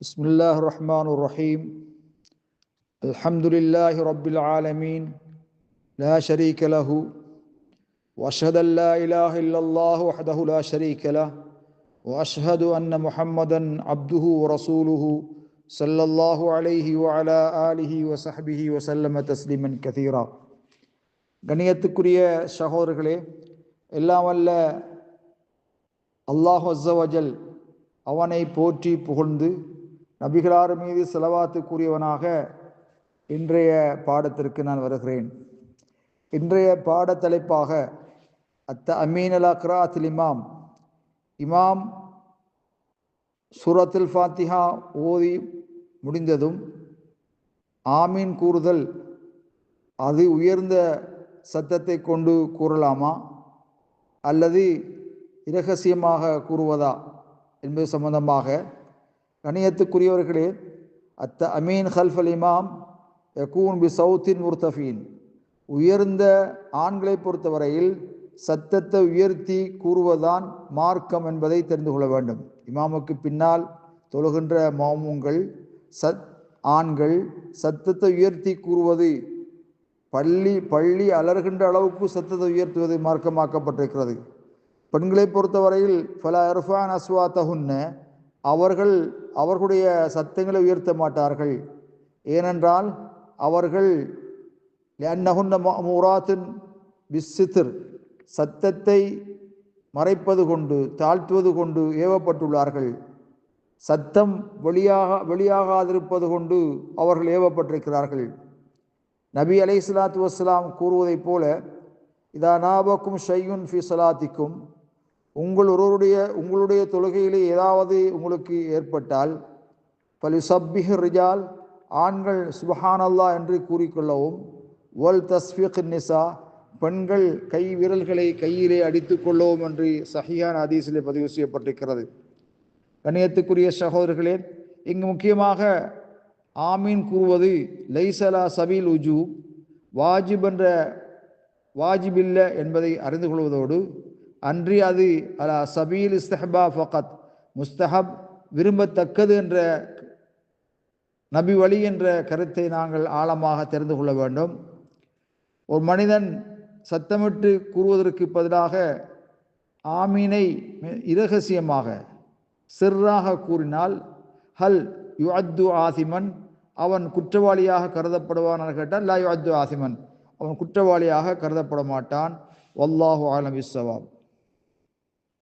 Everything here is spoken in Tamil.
بسم الله الرحمن الرحيم الحمد لله رب العالمين لا شريك له وأشهد أن لا إله إلا الله وحده لا شريك له وأشهد أن محمدا عبده ورسوله صلى الله عليه وعلى آله وصحبه وسلم تسليما كثيرا. கண்ணியத்துக்குரிய சகோதரர்களே, எல்லாம் வல்ல அல்லாஹ் அஸ்ஸ வஜல் அவனை போற்றி புகழ்ந்து நபிகளார் மீது ஸலவாத்து கூறியவனாக இன்றைய பாடத்திற்கு நான் வருகிறேன். இன்றைய பாட தலைப்பாக அமீன் அலா கிராஅத்தில் இமாம் சூரத்துல் ஃபாத்திஹா ஓதி முடிந்ததும் ஆமீன் கூறுதல் அது உயர்ந்த சத்தத்தை கொண்டு கூறலாமா அல்லது இரகசியமாக கூறுவதா என்பது சம்பந்தமாக, கணியத்துக்குரியவர்களே, அமீன் ஹல்ஃபல் இமாம் யகூன் பி சௌத்தின் முர்தஃபீன், உயர்ந்த ஆண்களை பொறுத்தவரையில் சத்தத்தை உயர்த்தி கூறுவதுதான் மார்க்கம் என்பதை தெரிந்து கொள்ள வேண்டும். இமாமுக்கு பின்னால் தொழுகின்ற மாமூங்கள் ஆண்கள் சத்தத்தை உயர்த்தி கூறுவது, பள்ளி அலறுகின்ற அளவுக்கு சத்தத்தை உயர்த்துவது மார்க்கமாக்கப்பட்டிருக்கிறது. பெண்களை பொறுத்தவரையில் ஃபலா இர்ஃபான் அஸ்வாத்தஹுன்ன, அவர்களுடைய சத்தங்களை உயர்த்த மாட்டார்கள். ஏனென்றால் அவர்கள் லிஅன்னஹுன்ன மஅமூராத்துன் பிஸ்ஸித்ர், சத்தத்தை மறைப்பது கொண்டு தாழ்த்துவது கொண்டு ஏவப்பட்டுள்ளார்கள். சத்தம் வெளியாகாதிருப்பது கொண்டு அவர்கள் ஏவப்பட்டிருக்கிறார்கள். நபி அலைஹிஸ்ஸலாத்து வஸ்ஸலாம் கூறுவதைப் போல, இதா நாபக்கும் ஷையுன் ஃபி ஸலாத்திக்கும், உங்களுடைய தொழுகையிலே ஏதாவது உங்களுக்கு ஏற்பட்டால் ஃபலிஸப்பிஹ் ரிஜால், ஆண்கள் சுப்ஹானல்லாஹ் என்று கூறிக்கொள்ளவும், வல் தஸ்ஃபீக் நிசா, பெண்கள் கை விரல்களை கையிலே அடித்துக் கொள்ளவும் என்று சஹீஹான ஹதீஸிலே பதிவு செய்யப்பட்டிருக்கிறது. கண்ணியத்துக்குரிய சகோதரர்களே, இங்கு முக்கியமாக ஆமீன் கூறுவது லைசலா சபீல் உஜூப், வாஜிபில்ல என்பதை அறிந்து கொள்வதோடு அன்றி அது அலா சபீல் இஸ்திஹ்பா ஃபகத், முஸ்தஹப் விரும்பத்தக்கது என்ற நபி வழி என்ற கருத்தை நாங்கள் ஆழமாக தெரிந்து கொள்ள வேண்டும். ஒரு மனிதன் சத்தமிட்டு கூறுவதற்கு பதிலாக ஆமீனை இரகசியமாக சிர்ராக கூறினால் ஹல் யுஅத்து ஆசிமன், அவன் குற்றவாளியாக கருதப்படுவான் என கேட்டால் லா யுஅத்து ஆசிமன், அவன் குற்றவாளியாக கருதப்பட மாட்டான். வல்லாஹு ஆலம் பிஸ்ஸவாப்.